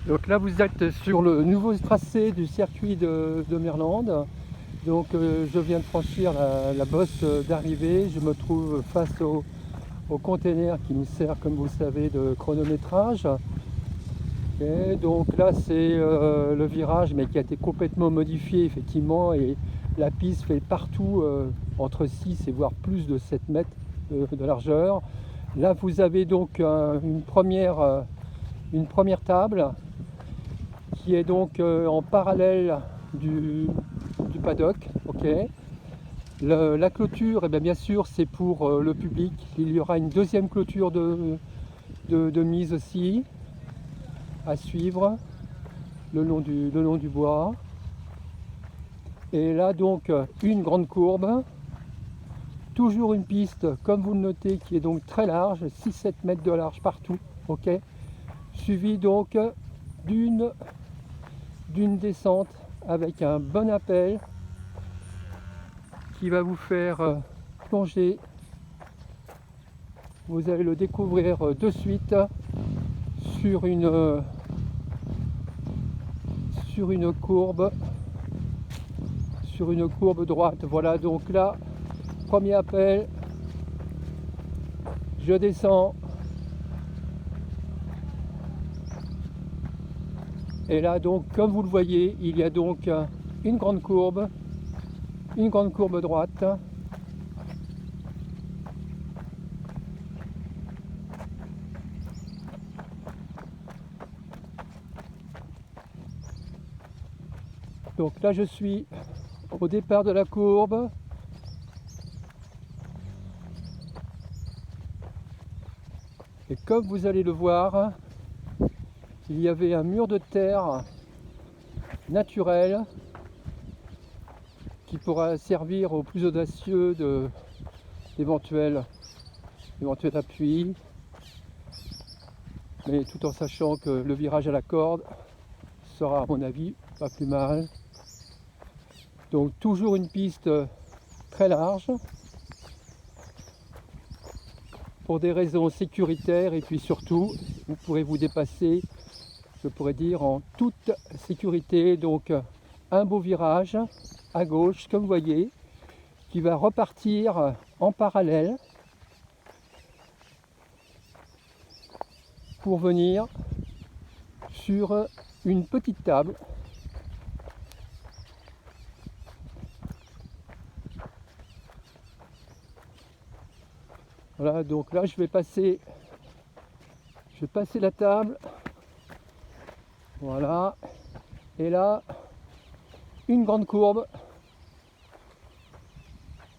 Donc là vous êtes sur le nouveau tracé du circuit de Merlande. Donc je viens de franchir la bosse d'arrivée. Je me trouve face au container qui nous sert, comme vous le savez, de chronométrage. Et donc là c'est le virage, mais qui a été complètement modifié effectivement, et la piste fait partout entre 6 et voire plus de 7 mètres de largeur. Là vous avez donc une première table qui est donc en parallèle du paddock. Ok. La clôture, bien sûr, c'est pour le public. Il y aura une deuxième clôture de mise aussi à suivre le long du bois. Et là donc une grande courbe, toujours une piste comme vous le notez qui est donc très large, 6-7 mètres de large partout. Ok. Suivi donc d'une descente avec un bon appel qui va vous faire plonger. Vous allez le découvrir de suite sur une courbe droite. Voilà, donc là, premier appel, je descends, et là donc comme vous le voyez, il y a donc une grande courbe droite. Donc là je suis au départ de la courbe. Et comme vous allez le voir, il y avait un mur de terre naturel qui pourra servir aux plus audacieux d'éventuels appuis, mais tout en sachant que le virage à la corde sera à mon avis pas plus mal. Donc toujours une piste très large pour des raisons sécuritaires, et puis surtout vous pourrez vous dépasser, je pourrais dire, en toute sécurité. Donc un beau virage à gauche comme vous voyez qui va repartir en parallèle pour venir sur une petite table. Voilà, donc là je vais passer la table. Voilà, et là une grande courbe.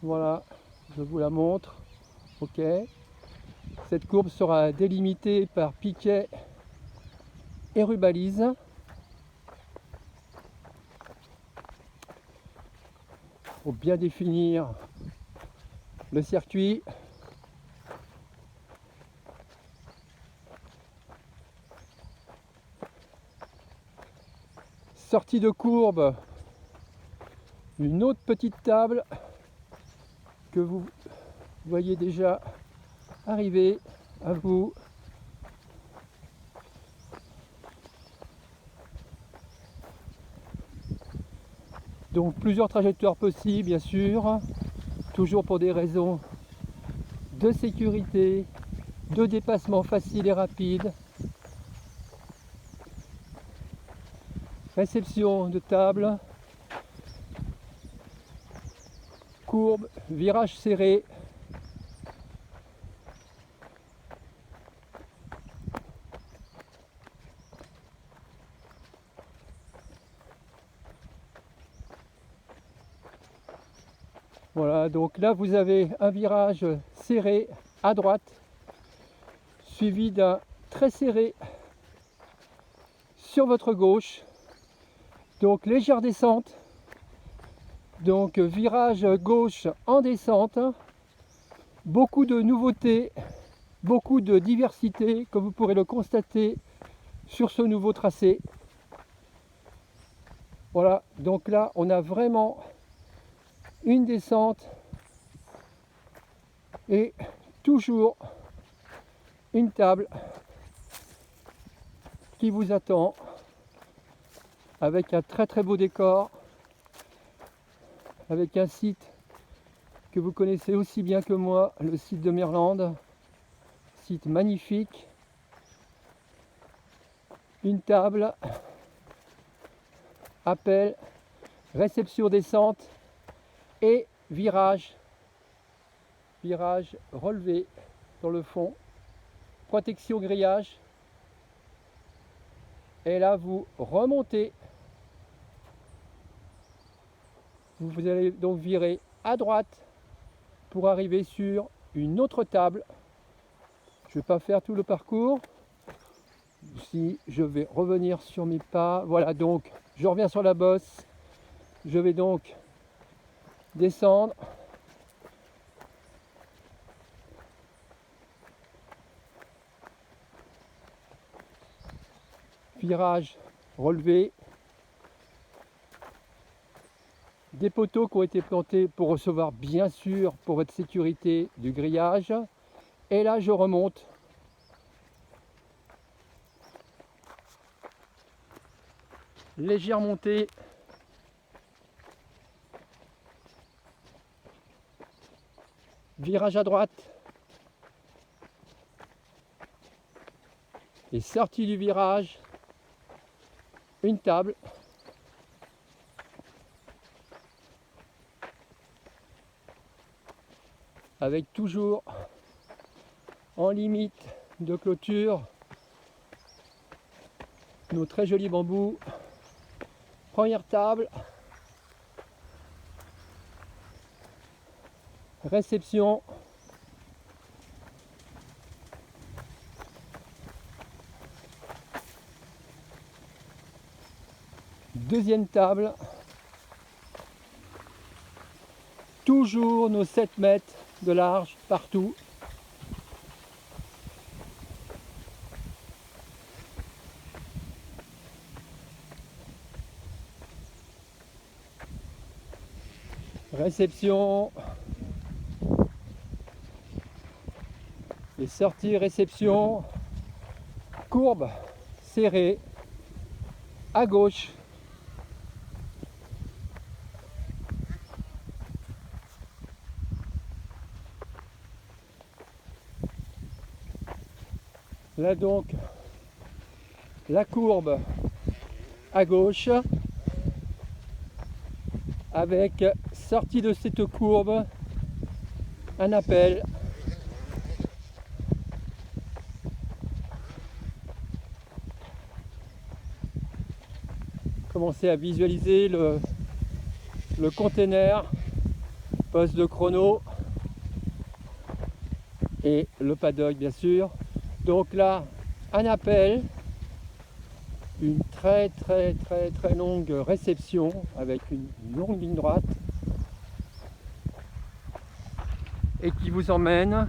Voilà, je vous la montre. Ok, cette courbe sera délimitée par piquets et rubalise. Pour bien définir le circuit. Sortie de courbe, une autre petite table que vous voyez déjà arriver à vous. Donc plusieurs trajectoires possibles, bien sûr, toujours pour des raisons de sécurité, de dépassement facile et rapide. Réception de table, courbe, virage serré. Voilà, donc là vous avez un virage serré à droite, suivi d'un très serré sur votre gauche. Donc légère descente, donc virage gauche en descente, beaucoup de nouveautés, beaucoup de diversité, comme vous pourrez le constater sur ce nouveau tracé. Voilà, donc là on a vraiment une descente et toujours une table qui vous attend avec un très très beau décor, avec un site que vous connaissez aussi bien que moi, le site de Merlande, site magnifique, une table, appel, réception descente et virage relevé dans le fond, protection grillage, et là vous remontez, vous allez donc virer à droite pour arriver sur une autre table. Je ne vais pas faire tout le parcours. Si je vais revenir sur mes pas, voilà, donc je reviens sur la bosse, je vais donc descendre, virage relevé, des poteaux qui ont été plantés pour recevoir bien sûr pour votre sécurité du grillage, et là je remonte. Légère montée, virage à droite et sortie du virage, une table, avec toujours en limite de clôture nos très jolis bambous. Première table, réception, deuxième table, toujours nos 7 mètres de large partout. Réception et sortie réception, courbe serrée à gauche, là donc la courbe à gauche avec sortie de cette courbe, un appel, commencez à visualiser le container, poste de chrono et le paddock bien sûr. Donc là un appel, une très longue réception avec une longue ligne droite et qui vous emmène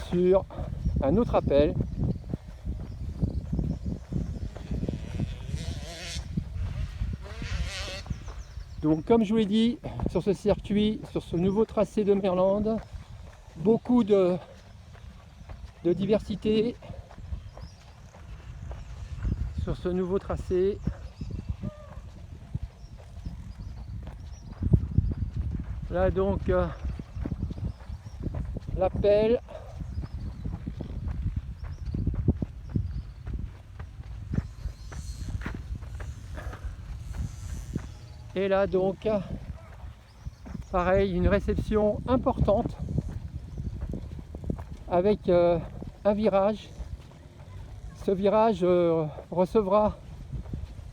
sur un autre appel. Donc comme je vous l'ai dit, sur ce circuit, sur ce nouveau tracé de Merlande, beaucoup de diversité sur ce nouveau tracé. Là donc l'appel, et là donc pareil, une réception importante avec un virage. Ce virage recevra,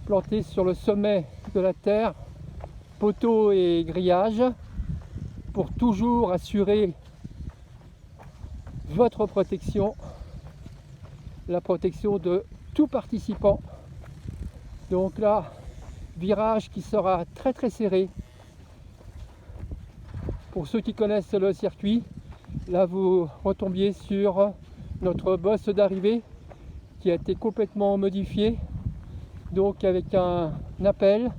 planté sur le sommet de la terre, poteaux et grillages pour toujours assurer votre protection, la protection de tout participant. Donc là, virage qui sera très serré. Pour ceux qui connaissent le circuit, là vous retombiez sur notre bosse d'arrivée qui a été complètement modifié, donc avec un appel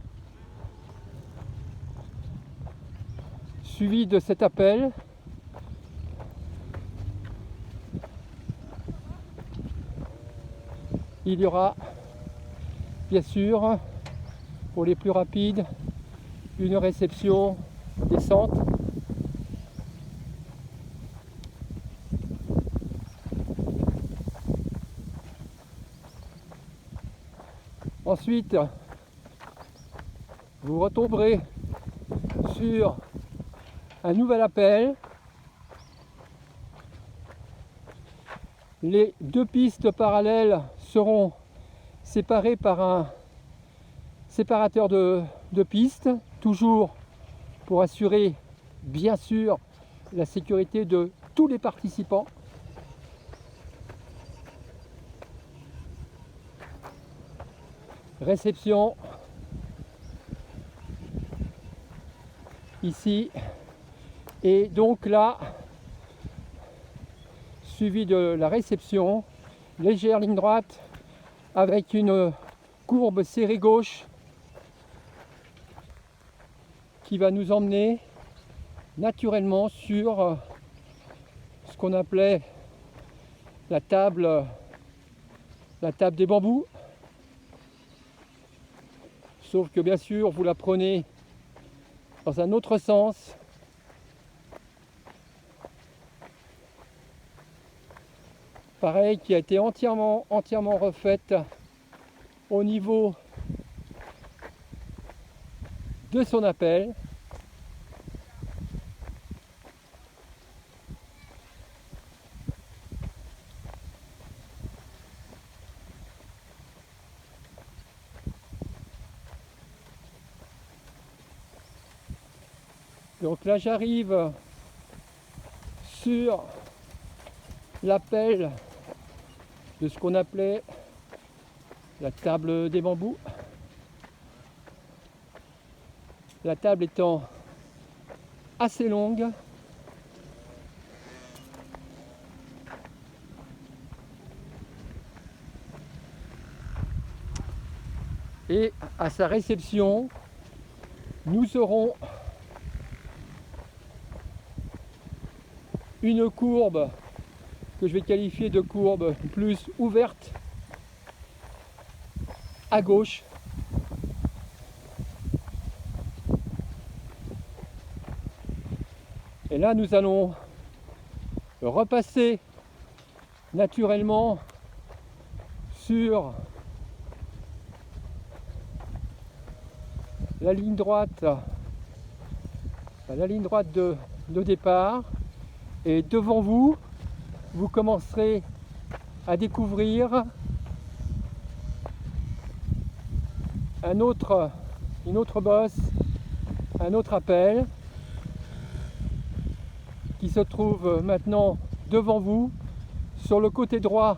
suivi de cet appel, il y aura bien sûr, pour les plus rapides, une réception descente. Ensuite, vous retomberez sur un nouvel appel. Les deux pistes parallèles seront séparées par un séparateur de pistes, toujours pour assurer bien sûr la sécurité de tous les participants. Réception ici, et donc là, suivi de la réception, légère ligne droite avec une courbe serrée gauche qui va nous emmener naturellement sur ce qu'on appelait la table des bambous. Sauf que bien sûr, vous la prenez dans un autre sens. Pareil, qui a été entièrement refaite au niveau de son appel. Donc là, j'arrive sur l'appel de ce qu'on appelait la table des bambous. La table étant assez longue, et à sa réception, nous aurons une courbe que je vais qualifier de courbe plus ouverte à gauche. Et là, nous allons repasser naturellement sur la ligne droite de départ. Et devant vous, vous commencerez à découvrir une autre bosse, un autre appel qui se trouve maintenant devant vous. Sur le côté droit,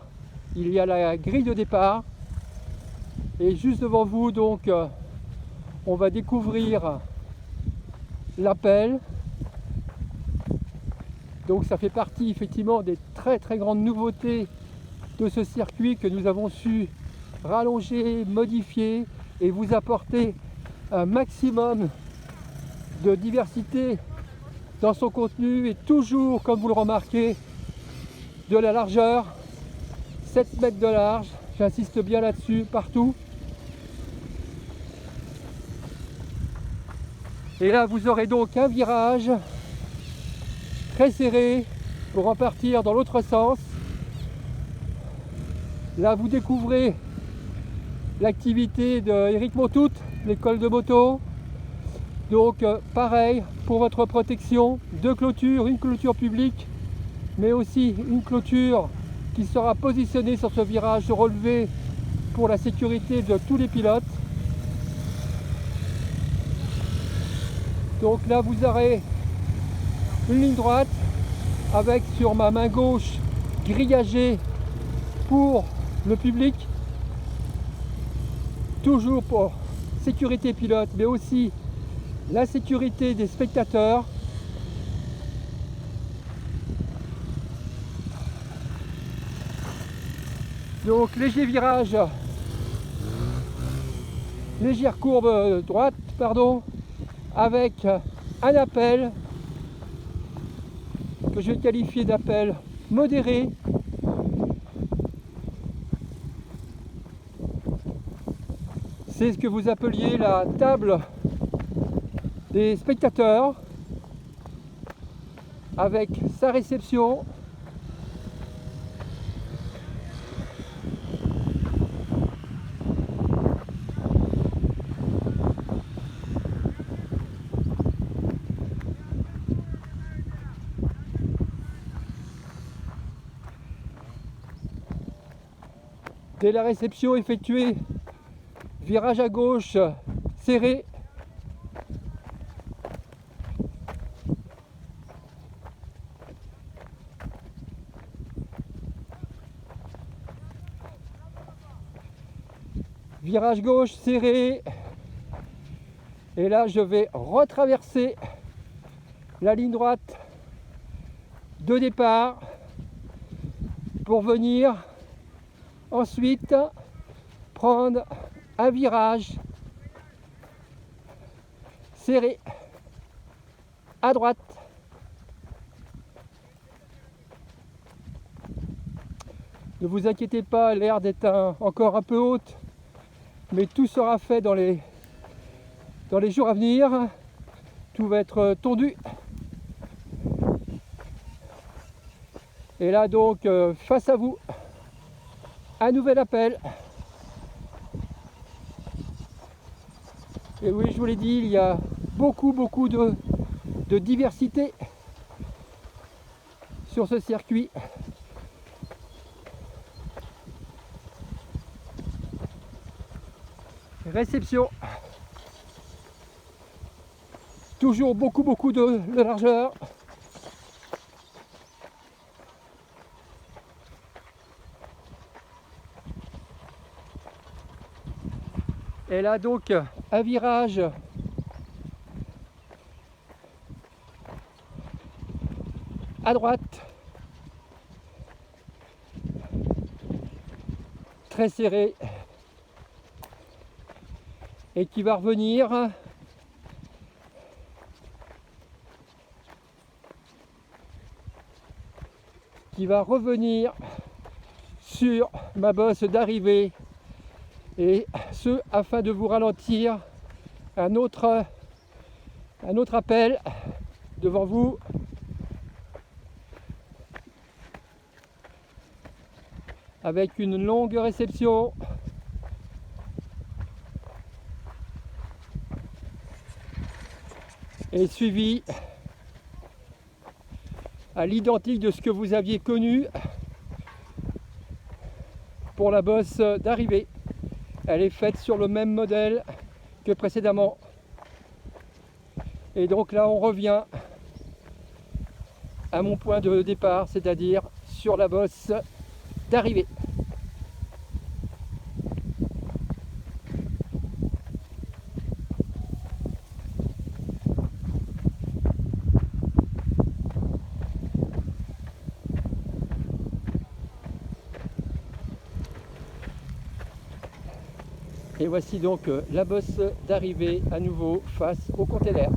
il y a la grille de départ, et juste devant vous, donc, on va découvrir l'appel. Donc ça fait partie effectivement des très grandes nouveautés de ce circuit que nous avons su rallonger, modifier et vous apporter un maximum de diversité dans son contenu, et toujours, comme vous le remarquez, de la largeur, 7 mètres de large, j'insiste bien là-dessus, partout. Et là, vous aurez donc un virage très serré pour repartir dans l'autre sens. Là, vous découvrez l'activité d'Éric Montout, l'école de moto. Donc, pareil, pour votre protection, deux clôtures, une clôture publique, mais aussi une clôture qui sera positionnée sur ce virage relevé pour la sécurité de tous les pilotes. Donc là, vous aurez une ligne droite avec sur ma main gauche grillagé pour le public, toujours pour sécurité pilote, mais aussi la sécurité des spectateurs. Donc léger virage, légère courbe droite, pardon, avec un appel que je vais qualifier d'appel modéré. C'est ce que vous appeliez la table des spectateurs, avec sa réception, dès la réception effectuée, virage à gauche serré, virage gauche serré, et là je vais retraverser la ligne droite de départ pour venir ensuite prendre un virage serré à droite. Ne vous inquiétez pas, l'air d'être encore un peu haute, mais tout sera fait dans les jours à venir. Tout va être tondu. Et là donc, face à vous, un nouvel appel. Et oui, je vous l'ai dit, il y a beaucoup de diversité sur ce circuit. Réception. Toujours beaucoup de largeur. Et là donc un virage à droite, très serré, et qui va revenir sur ma bosse d'arrivée, et ce afin de vous ralentir. Un autre appel devant vous, avec une longue réception. Et suivi à l'identique de ce que vous aviez connu pour la bosse d'arrivée. Elle est faite sur le même modèle que précédemment. Et donc là on revient à mon point de départ, c'est-à-dire sur la bosse d'arrivée. Et voici donc la bosse d'arrivée à nouveau face au container.